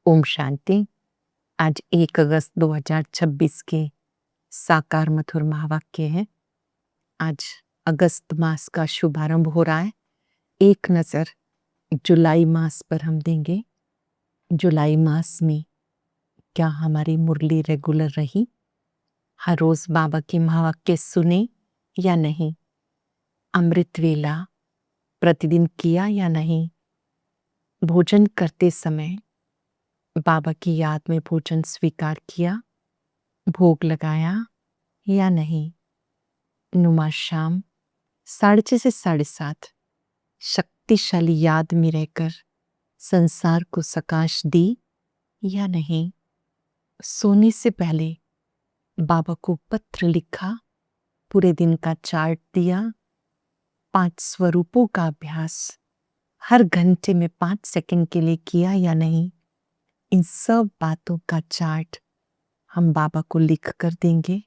ओम शांति। आज 1 अगस्त 2026 के साकार मधुर महावाक्य है। आज अगस्त मास का शुभारंभ हो रहा है। एक नज़र जुलाई मास पर हम देंगे। जुलाई मास में क्या हमारी मुरली रेगुलर रही? हर रोज बाबा के महावाक्य सुने या नहीं? अमृत वेला प्रतिदिन किया या नहीं? भोजन करते समय बाबा की याद में भोजन स्वीकार किया, भोग लगाया या नहीं? नुमा शाम 6:30 से 7:30 शक्तिशाली याद में रहकर संसार को प्रकाश दी या नहीं? सोने से पहले बाबा को पत्र लिखा, पूरे दिन का चार्ट दिया, 5 स्वरूपों का अभ्यास हर घंटे में 5 सेकंड के लिए किया या नहीं? इन सब बातों का चार्ट हम बाबा को लिख कर देंगे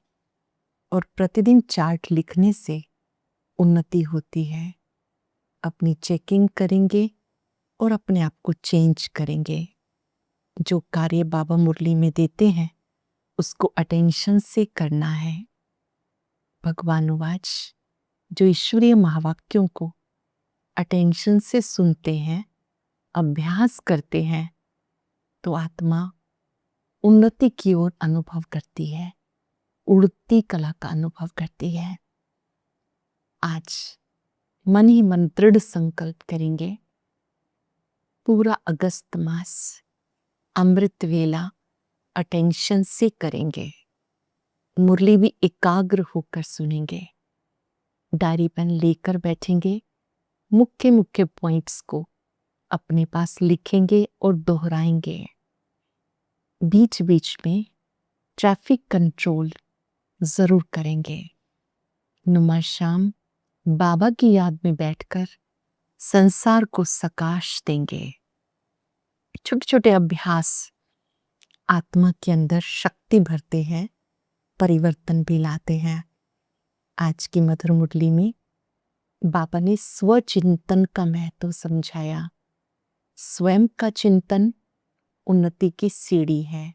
और प्रतिदिन चार्ट लिखने से उन्नति होती है। अपनी चेकिंग करेंगे और अपने आप को चेंज करेंगे। जो कार्य बाबा मुरली में देते हैं उसको अटेंशन से करना है। भगवान वाच जो ईश्वरीय महावाक्यों को अटेंशन से सुनते हैं, अभ्यास करते हैं, तो आत्मा उन्नति की ओर अनुभव करती है, उड़ती कला का अनुभव करती है। आज मन ही मन दृढ़ संकल्प करेंगे, पूरा अगस्त मास अमृत वेला अटेंशन से करेंगे। मुरली भी एकाग्र होकर सुनेंगे। डायरी पेन लेकर बैठेंगे, मुख्य मुख्य पॉइंट्स को अपने पास लिखेंगे और दोहराएंगे। बीच बीच में ट्रैफिक कंट्रोल जरूर करेंगे। नुमा शाम बाबा की याद में बैठकर संसार को प्रकाश देंगे। छोटे छोटे अभ्यास आत्मा के अंदर शक्ति भरते हैं, परिवर्तन भी लाते हैं। आज की मधुर मुरली में बाबा ने स्वचिंतन का महत्व समझाया। स्वयं का चिंतन उन्नति की सीढ़ी है,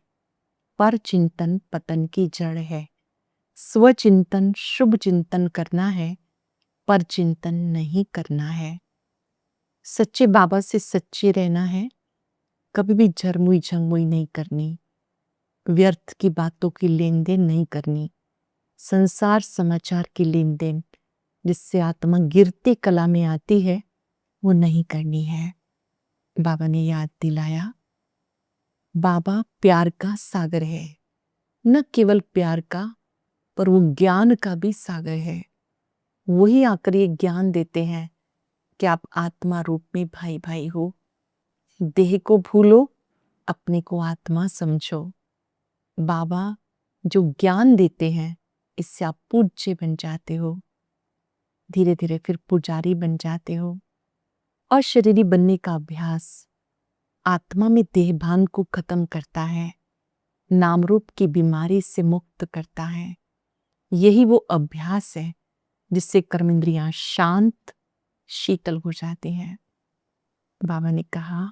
पर चिंतन पतन की जड़ है। स्वचिंतन शुभ चिंतन करना है, पर चिंतन नहीं करना है। सच्चे बाबा से सच्चे रहना है, कभी भी झरमुई झंगमुई नहीं करनी, व्यर्थ की बातों की लेन देन नहीं करनी, संसार समाचार की लेन देन जिससे आत्मा गिरती कला में आती है वो नहीं करनी है। बाबा ने याद दिलाया, बाबा प्यार का सागर है। न केवल प्यार का, पर वो ज्ञान का भी सागर है। वही आकर ये ज्ञान देते हैं कि आप आत्मा रूप में भाई भाई हो। देह को भूलो, अपने को आत्मा समझो। बाबा जो ज्ञान देते हैं इससे आप पूज्य बन जाते हो, धीरे धीरे फिर पुजारी बन जाते हो। और शरीरी बनने का अभ्यास आत्मा में देहभान को खत्म करता है, नाम रूप की बीमारी से मुक्त करता है। यही वो अभ्यास है जिससे कर्मेंद्रियां शांत शीतल हो जाती हैं। बाबा ने कहा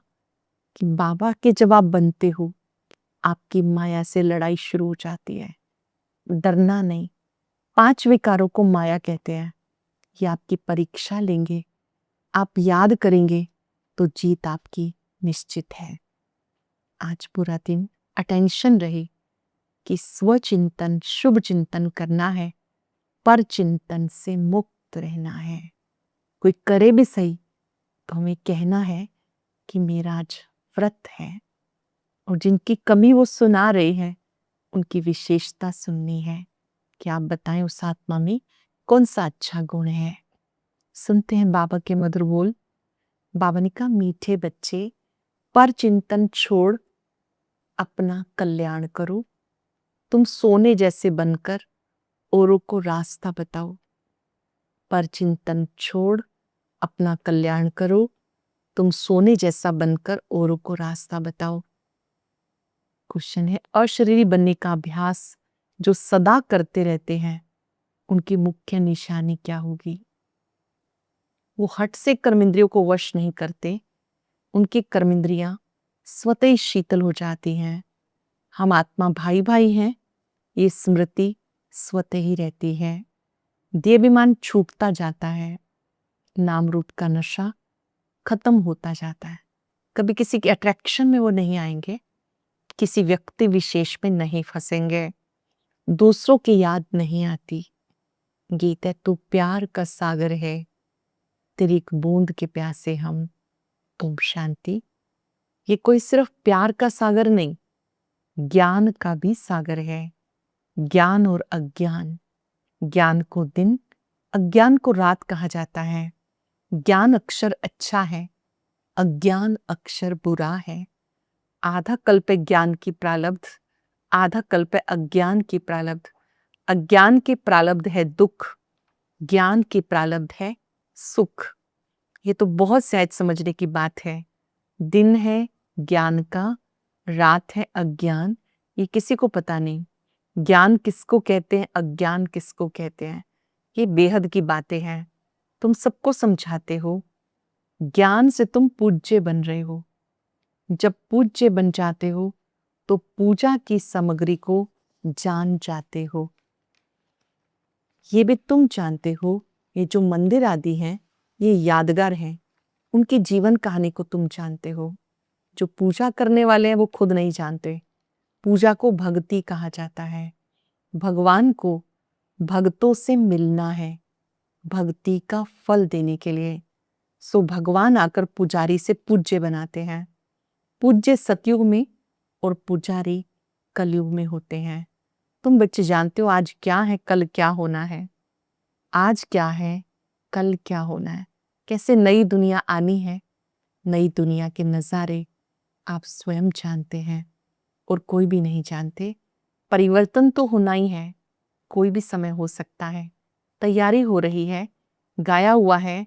कि बाबा के जब आप बनते हो आपकी माया से लड़ाई शुरू हो जाती है। डरना नहीं। 5 विकारों को माया कहते हैं। ये आपकी परीक्षा लेंगे, आप याद करेंगे तो जीत आपकी निश्चित है। आज पूरा दिन अटेंशन रहे कि स्वचिंतन शुभ चिंतन करना है, पर चिंतन से मुक्त रहना है। कोई करे भी सही तो हमें कहना है कि मेरा आज व्रत है, और जिनकी कमी वो सुना रहे हैं उनकी विशेषता सुननी है कि आप बताएं उस आत्मा में कौन सा अच्छा गुण है। सुनते हैं बाबा के मधुर बोल। बाबा ने कहा, मीठे बच्चे, पर चिंतन छोड़ अपना कल्याण करो। तुम सोने जैसे बनकर औरों को रास्ता बताओ। पर चिंतन छोड़ अपना कल्याण करो, तुम सोने जैसा बनकर औरों को रास्ता बताओ। क्वेश्चन है, अशरीरी बनने का अभ्यास जो सदा करते रहते हैं उनकी मुख्य निशानी क्या होगी? वो हट से कर्मेंद्रियों को वश नहीं करते। उनकी कर्मेंद्रियां स्वतः ही शीतल हो जाती हैं। हम आत्मा भाई भाई हैं, ये स्मृति स्वतः ही रहती है। देहाभिमान छूटता जाता है, नाम रूप का नशा खत्म होता जाता है। कभी किसी के अट्रैक्शन में वो नहीं आएंगे, किसी व्यक्ति विशेष में नहीं फंसेंगे, दूसरों की याद नहीं आती। गीत है, तू प्यार का सागर है, तेरी एक बूंद के प्यासे हम, तुम शांति। ये कोई सिर्फ प्यार का सागर नहीं, ज्ञान का भी सागर है। ज्ञान और अज्ञान, ज्ञान को दिन, अज्ञान को रात कहा जाता है। ज्ञान अक्षर अच्छा है, अज्ञान अक्षर बुरा है। आधा कल्प है ज्ञान की प्रारब्ध, आधा कल्प है अज्ञान की प्रारब्ध। अज्ञान के प्रारब्ध है दुख, ज्ञान की प्रारब्ध है सुख। ये तो बहुत सहज समझने की बात है। दिन है ज्ञान का, रात है अज्ञान, ये किसी को पता नहीं। ज्ञान किसको कहते हैं, अज्ञान किसको कहते हैं, ये बेहद की बातें हैं। तुम सबको समझाते हो। ज्ञान से तुम पूज्य बन रहे हो। जब पूज्य बन जाते हो तो पूजा की सामग्री को जान जाते हो। ये भी तुम जानते हो, ये जो मंदिर आदि हैं ये यादगार हैं, उनकी जीवन कहानी को तुम जानते हो। जो पूजा करने वाले हैं वो खुद नहीं जानते। पूजा को भक्ति कहा जाता है। भगवान को भक्तों से मिलना है, भक्ति का फल देने के लिए। सो भगवान आकर पुजारी से पूज्य बनाते हैं। पूज्य सतयुग में और पुजारी कलयुग में होते हैं। तुम बच्चे जानते हो आज क्या है, कल क्या होना है। आज क्या है, कल क्या होना है, कैसे नई दुनिया आनी है। नई दुनिया के नज़ारे आप स्वयं जानते हैं और कोई भी नहीं जानते। परिवर्तन तो होना ही है, कोई भी समय हो सकता है। तैयारी हो रही है, गाया हुआ है।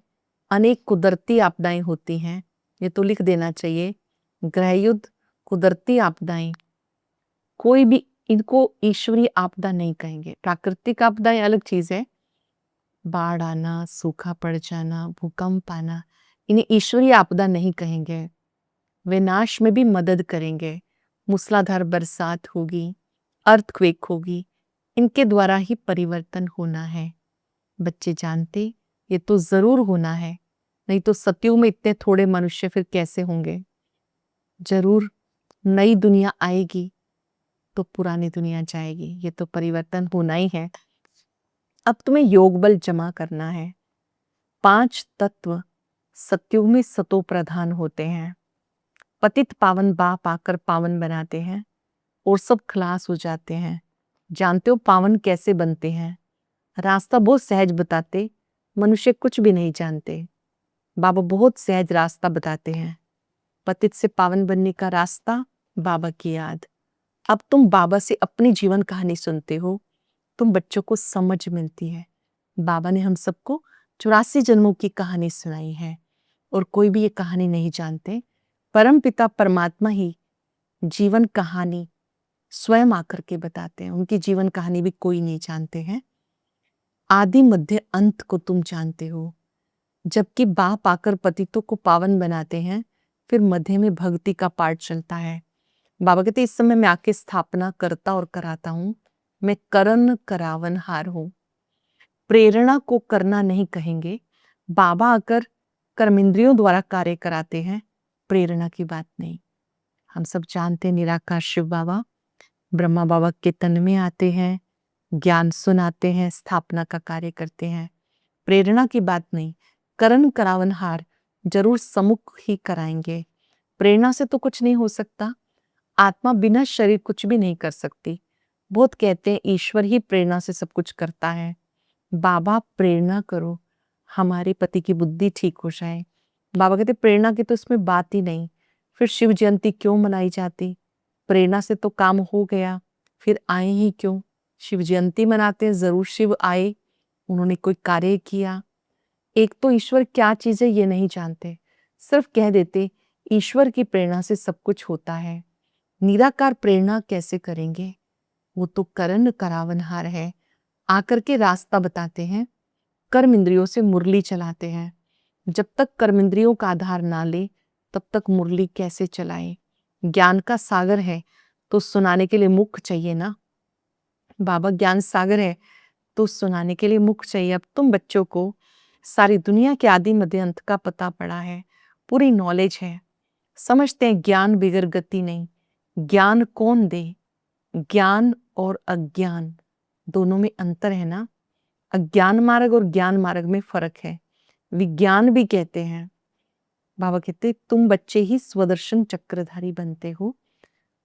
अनेक कुदरती आपदाएं होती हैं, ये तो लिख देना चाहिए। गृहयुद्ध, कुदरती आपदाएं, कोई भी इनको ईश्वरीय आपदा नहीं कहेंगे। प्राकृतिक आपदाएं अलग चीज है, बाढ़ आना, सूखा पड़ जाना, भूकंप आना, इन्हें ईश्वरीय आपदा नहीं कहेंगे। विनाश में भी मदद करेंगे। मूसलाधार बरसात होगी, अर्थक्वेक होगी, इनके द्वारा ही परिवर्तन होना है। बच्चे जानते ये तो जरूर होना है, नहीं तो सतयुग में इतने थोड़े मनुष्य फिर कैसे होंगे। जरूर नई दुनिया आएगी तो पुरानी दुनिया जाएगी, ये तो परिवर्तन होना ही है। अब तुम्हें योग बल जमा करना है। 5 तत्व सतयुग में सतो प्रधान होते हैं। पतित पावन बाप आकर पावन बनाते हैं और सब खलास हो जाते हैं। जानते हो पावन कैसे बनते हैं? रास्ता बहुत सहज बताते, मनुष्य कुछ भी नहीं जानते। बाबा बहुत सहज रास्ता बताते हैं। पतित से पावन बनने का रास्ता, बाबा की याद। अब तुम बाबा से अपनी जीवन कहानी सुनते हो, तुम बच्चों को समझ मिलती है। बाबा ने हम सबको 84 जन्मों की कहानी सुनाई है और कोई भी ये कहानी नहीं जानते। परम पिता परमात्मा ही जीवन कहानी स्वयं आकर के बताते हैं। उनकी जीवन कहानी भी कोई नहीं जानते हैं। आदि मध्य अंत को तुम जानते हो। जबकि बाप आकर पतितों को पावन बनाते हैं, फिर मध्य में भक्ति का पाठ चलता है। बाबा कहते इस समय मैं आके स्थापना करता और कराता हूं। मैं करन करावन हार हूं। प्रेरणा को करना नहीं कहेंगे। बाबा आकर कर्मेंद्रियों द्वारा कार्य कराते हैं, प्रेरणा की बात नहीं। हम सब जानते हैं निराकार शिव बाबा ब्रह्मा बाबा के तन में आते हैं, ज्ञान सुनाते हैं, स्थापना का कार्य करते हैं। प्रेरणा की बात नहीं। करण करावनहार जरूर सम्मुख ही कराएंगे। प्रेरणा से तो कुछ नहीं हो सकता। आत्मा बिना शरीर कुछ भी नहीं कर सकती। बहुत कहते हैं ईश्वर ही प्रेरणा से सब कुछ करता है। बाबा प्रेरणा करो, हमारे पति की बुद्धि ठीक हो जाए। बाबा कहते प्रेरणा की तो इसमें बात ही नहीं। फिर शिव जयंती क्यों मनाई जाती? प्रेरणा से तो काम हो गया, फिर आए ही क्यों? शिव जयंती मनाते हैं, जरूर शिव आए, उन्होंने कोई कार्य किया। एक तो ईश्वर क्या चीज है ये नहीं जानते, सिर्फ कह देते ईश्वर की प्रेरणा से सब कुछ होता है। निराकार प्रेरणा कैसे करेंगे? वो तो करण करावनहार है, आकर के रास्ता बताते हैं। कर्म इंद्रियों से मुरली चलाते हैं। जब तक कर्म इंद्रियों का आधार ना ले तब तक मुरली कैसे चलाए? ज्ञान का सागर है तो सुनाने के लिए मुख चाहिए ना। बाबा ज्ञान सागर है तो सुनाने के लिए मुख चाहिए। अब तुम बच्चों को सारी दुनिया के आदि मध्य अंत का पता पड़ा है, पूरी नॉलेज है, समझते हैं ज्ञान बिगर गति नहीं। ज्ञान कौन दे? ज्ञान और अज्ञान दोनों में अंतर है ना। अज्ञान मार्ग और ज्ञान मार्ग में फर्क है। विज्ञान भी कहते हैं। बाबा कहते तुम बच्चे ही स्वदर्शन चक्रधारी बनते हो।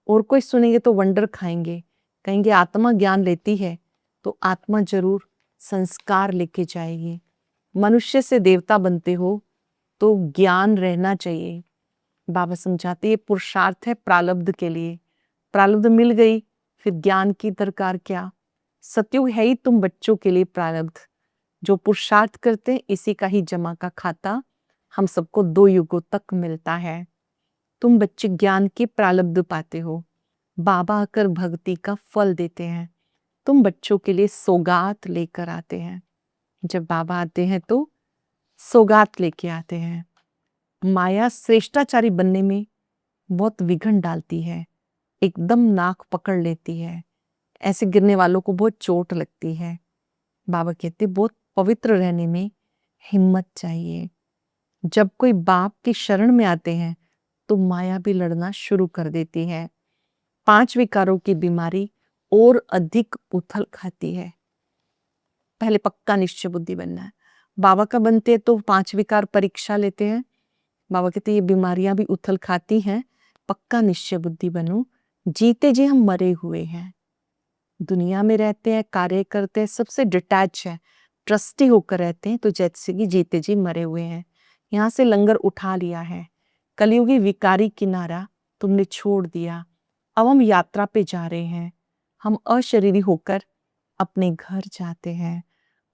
और कोई सुनेंगे तो वंडर खाएंगे, कहेंगे आत्मा ज्ञान लेती है तो आत्मा जरूर संस्कार लेके जाएगी। मनुष्य से देवता बनते हो तो ज्ञान रहना चाहिए। बाबा समझाते ये पुरुषार्थ है प्रारब्ध के लिए। प्रारब्ध मिल गई फिर ज्ञान की दरकार क्या। सतयुग है ही तुम बच्चों के लिए प्रारब्ध। जो पुरुषार्थ करते हैं इसी का ही जमा का खाता हम सबको 2 युगों तक मिलता है। तुम बच्चे ज्ञान के प्रारब्ध पाते हो। बाबा आकर भक्ति का फल देते हैं। तुम बच्चों के लिए सौगात लेकर आते हैं। जब बाबा आते हैं तो सौगात लेके आते हैं। माया श्रेष्ठाचारी बनने में बहुत विघन डालती है, एकदम नाक पकड़ लेती है, ऐसे गिरने वालों को बहुत चोट लगती है। बाबा कहते बहुत पवित्र रहने में हिम्मत चाहिए। जब कोई बाप की शरण में आते हैं तो माया भी लड़ना शुरू कर देती है। 5 विकारों की बीमारी और अधिक उथल खाती है। पहले पक्का निश्चय बुद्धि बनना है। बाबा का बनते हैं तो 5 विकार परीक्षा लेते हैं। बाबा कहते ये बीमारियां भी उथल खाती हैं, पक्का निश्चय बुद्धि बनो। जीते जी हम मरे हुए हैं, दुनिया में रहते हैं, कार्य करते हैं, सबसे डिटैच है, ट्रस्टी होकर रहते हैं, तो जैसे कि जीते जी मरे हुए हैं। यहाँ से लंगर उठा लिया है, कलयुगी विकारी किनारा तुमने छोड़ दिया। अब हम यात्रा पे जा रहे हैं, हम अशरीरी होकर अपने घर जाते हैं।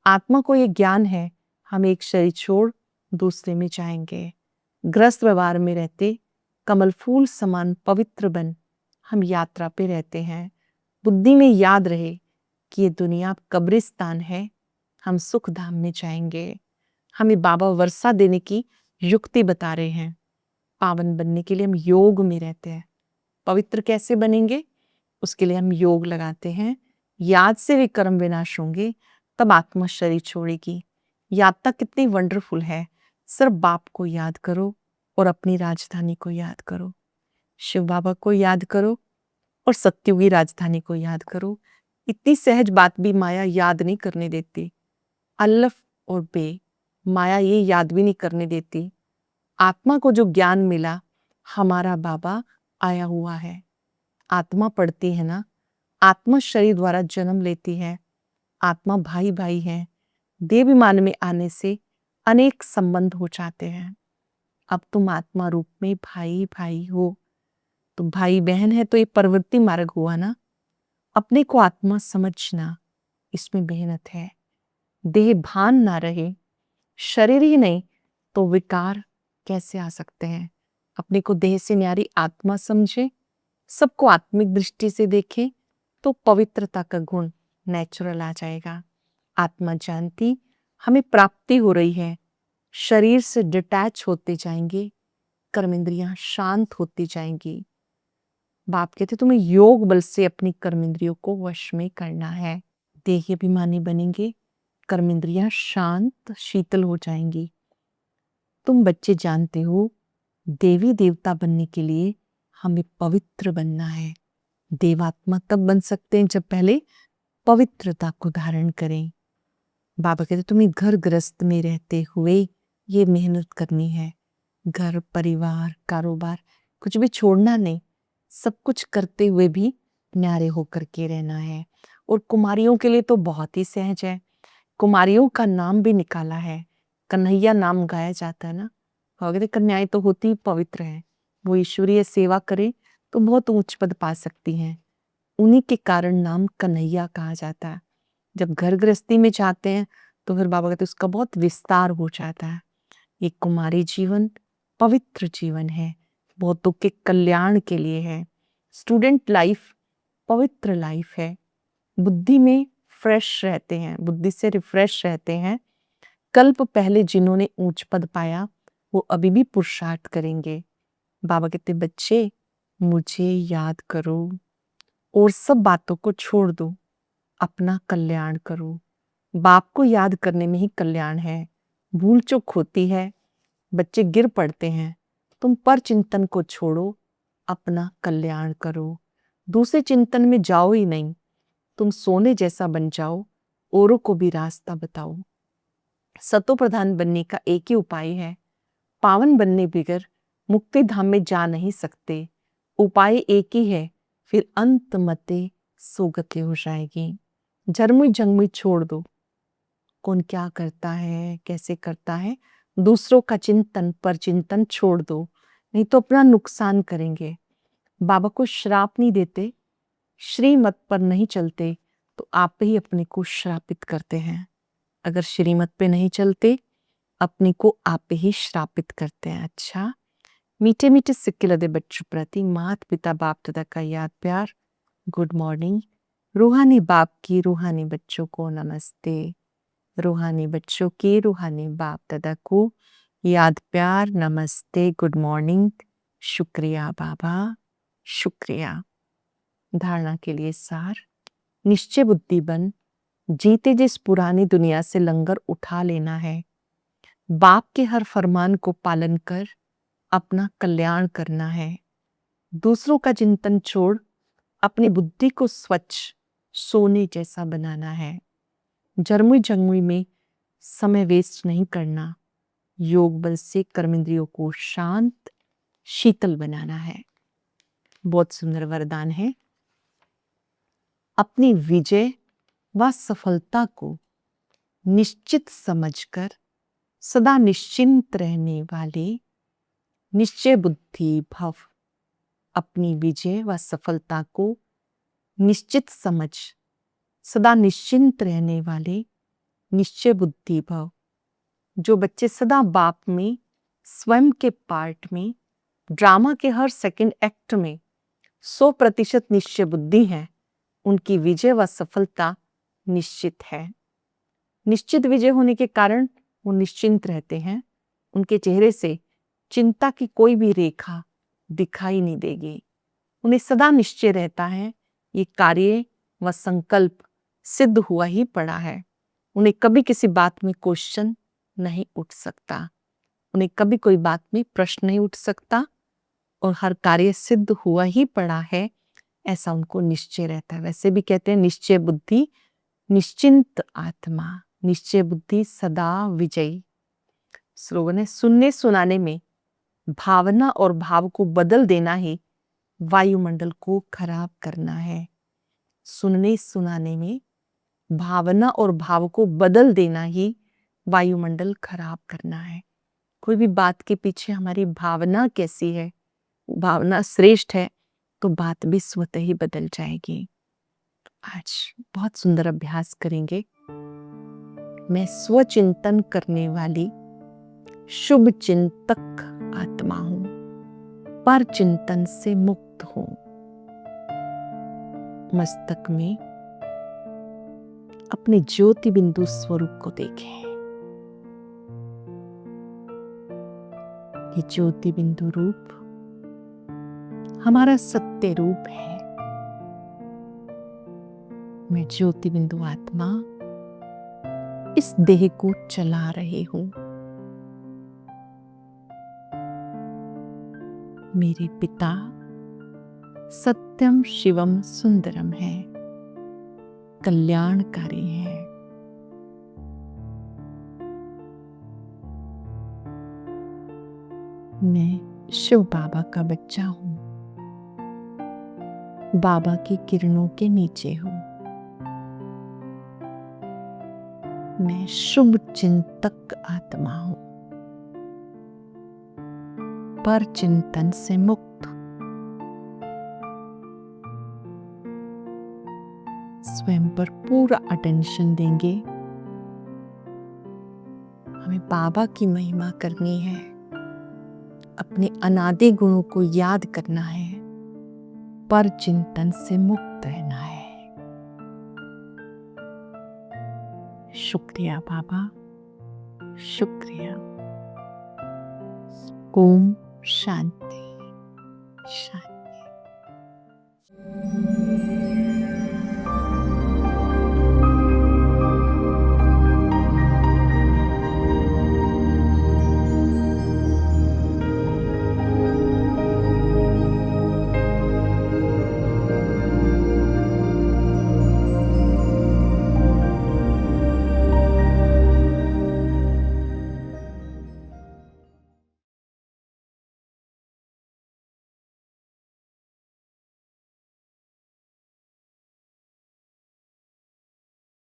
आत्मा को ये ज्ञान है हम एक शरीर छोड़ दूसरे में जाएंगे। ग्रस्त व्यवहार में रहते कमल फूल समान पवित्र बन हम यात्रा पे रहते हैं। बुद्धि में याद रहे कि ये दुनिया कब्रिस्तान है, हम सुख धाम में जाएंगे। हमें बाबा वर्षा देने की युक्ति बता रहे हैं। पावन बनने के लिए हम योग में रहते हैं। पवित्र कैसे बनेंगे उसके लिए हम योग लगाते हैं। याद से भी कर्म विनाश होंगे, तब आत्मा शरीर छोड़ेगी। यात्रा कितनी वंडरफुल है। सिर्फ बाप को याद करो और अपनी राजधानी को याद करो, शिव बाबा को याद करो और सत्युगी राजधानी को याद करो। इतनी सहज बात भी माया याद नहीं करने देती। अल्लफ और बे माया ये याद भी नहीं करने देती। आत्मा को जो ज्ञान मिला, हमारा बाबा आया हुआ है। आत्मा पढ़ती है ना, आत्मा शरीर द्वारा जन्म लेती है। आत्मा भाई भाई है। देवाभिमान में आने से अनेक संबंध हो जाते हैं। अब तुम आत्मा रूप में भाई भाई हो, तो भाई बहन है तो ये प्रवृत्ति मार्ग हुआ ना। अपने को आत्मा समझना, इसमें मेहनत है। देह भान ना रहे, शरीर ही नहीं तो विकार कैसे आ सकते हैं। अपने को देह से न्यारी आत्मा समझे, सबको आत्मिक दृष्टि से देखे तो पवित्रता का गुण नेचुरल आ जाएगा। आत्मा जानती हमें प्राप्ति हो रही है, शरीर से डिटैच होते जाएंगे, कर्मेंद्रियां शांत होती जाएंगी। बाप कहते तुम्हें योग बल से अपनी कर्मेंद्रियों को वश में करना है। देही अभिमानी बनेंगे, कर्मेंद्रियां शांत शीतल हो जाएंगी। तुम बच्चे जानते हो देवी देवता बनने के लिए हमें पवित्र बनना है। देवात्मा तब बन सकते हैं जब पहले पवित्रता को धारण करें। बाबा कहते तुम्हें घर गृहस्थ में रहते हुए ये मेहनत करनी है। घर परिवार कारोबार कुछ भी छोड़ना नहीं, सब कुछ करते हुए भी न्यारे होकर के रहना है। और कुमारियों के लिए तो बहुत ही सहज है। कुमारियों का नाम भी निकाला है, कन्हैया नाम गाया जाता है ना। अगर कन्याएं तो होती पवित्र है, वो ईश्वरीय सेवा करे तो बहुत ऊंच पद पा सकती हैं। उन्हीं के कारण नाम कन्हैया कहा जाता है। जब घर गृहस्थी में जाते हैं तो फिर बाबा कहते उसका बहुत विस्तार हो जाता है। ये कुमारी जीवन पवित्र जीवन है, बहुतों के कल्याण के लिए है। स्टूडेंट लाइफ पवित्र लाइफ है। बुद्धि में फ्रेश रहते हैं, बुद्धि से रिफ्रेश रहते हैं। कल्प पहले जिन्होंने ऊंच पद पाया वो अभी भी पुरुषार्थ करेंगे। बाबा कहते बच्चे मुझे याद करो और सब बातों को छोड़ दो, अपना कल्याण करो। बाप को याद करने में ही कल्याण है। भूल चूक होती है, बच्चे गिर पड़ते हैं, तुम पर चिंतन को छोड़ो, अपना कल्याण करो। दूसरे चिंतन में जाओ ही नहीं, तुम सोने जैसा बन जाओ, औरों को भी रास्ता बताओ। सतो प्रधान बनने का एक ही उपाय है, पावन बनने बिगर मुक्ति धाम में जा नहीं सकते। उपाय एक ही है, फिर अंत मते सोगति हो जाएगी। झरमुई झंगमुई छोड़ दो, कौन क्या करता है, कैसे करता है, दूसरों का चिंतन पर चिंतन छोड़ दो, नहीं तो अपना नुकसान करेंगे। बाबा को श्राप नहीं देते, श्रीमत पर नहीं चलते तो आप ही अपने को श्रापित करते हैं। अगर श्रीमत पे नहीं चलते, अपने को आप ही श्रापित करते हैं। अच्छा, मीठे मीठे सिक्के लदे बच्चों प्रति माता पिता बाप दादा का याद प्यार। Good morning. रूहानी बाप की रूहानी बच्चों को नमस्ते। रूहानी बच्चों की रूहानी बाप दादा को याद प्यार, नमस्ते, गुड मॉर्निंग। शुक्रिया बाबा, शुक्रिया। धारणा के लिए सार, निश्चय बुद्धि बन, जीते जिस पुरानी दुनिया से लंगर उठा लेना है। बाप के हर फरमान को पालन कर अपना कल्याण करना है। दूसरों का चिंतन छोड़ अपनी बुद्धि को स्वच्छ सोने जैसा बनाना है। जरमुई जंगमुई में समय वेस्ट नहीं करना, योग बल से कर्मेंद्रियों को शांत शीतल बनाना है। बहुत सुंदर वरदान है। अपनी विजय व सफलता को निश्चित समझकर सदा निश्चिंत रहने वाले निश्चय बुद्धि भव। अपनी विजय व सफलता को निश्चित समझ सदा निश्चिंत रहने वाले निश्चय बुद्धि भव। जो बच्चे सदा बाप में, स्वयं के पार्ट में, ड्रामा के हर सेकंड एक्ट में 100% निश्चय बुद्धि है, उनकी विजय व सफलता निश्चित है। निश्चित विजय होने के कारण वो निश्चिंत रहते हैं। उनके चेहरे से चिंता की कोई भी रेखा दिखाई नहीं देगी। उन्हें सदा निश्चय रहता है, ये कार्य व संकल्प सिद्ध हुआ ही पड़ा है। उन्हें कभी किसी बात में क्वेश्चन नहीं उठ सकता, उन्हें कभी कोई बात में प्रश्न नहीं उठ सकता, और हर कार्य सिद्ध हुआ ही पड़ा है, ऐसा उनको निश्चय रहता है। वैसे भी कहते हैं निश्चय बुद्धि निश्चिंत आत्मा, निश्चय बुद्धि सदा विजयी। स्लोगन है, सुनने सुनाने में भावना और भाव को बदल देना ही वायुमंडल को खराब करना है। सुनने सुनाने में भावना और भाव को बदल देना ही वायुमंडल खराब करना है। कोई भी बात के पीछे हमारी भावना कैसी है, भावना श्रेष्ठ है तो बात भी स्वतः ही बदल जाएगी। आज बहुत सुंदर अभ्यास करेंगे। मैं स्वचिंतन करने वाली शुभ चिंतक आत्मा हूं, पर चिंतन से मुक्त हूं। मस्तक में अपने ज्योति बिंदु स्वरूप को देखें। ये ज्योति बिंदु रूप हमारा सत्य रूप है। मैं ज्योति बिंदु आत्मा इस देह को चला रही हूं। मेरे पिता सत्यम शिवम सुंदरम है, कल्याणकारी है। मैं शिव बाबा का बच्चा हूं, बाबा की किरणों के नीचे हूं। मैं शुभ चिंतक आत्मा हूं, पर चिंतन से मुक्त। स्वयं पर पूरा अटेंशन देंगे। हमें बाबा की महिमा करनी है, अपने अनादि गुणों को याद करना है, पर चिंतन से मुक्त रहना है। शुक्रिया बाबा, शुक्रिया। ओम शांति शांति।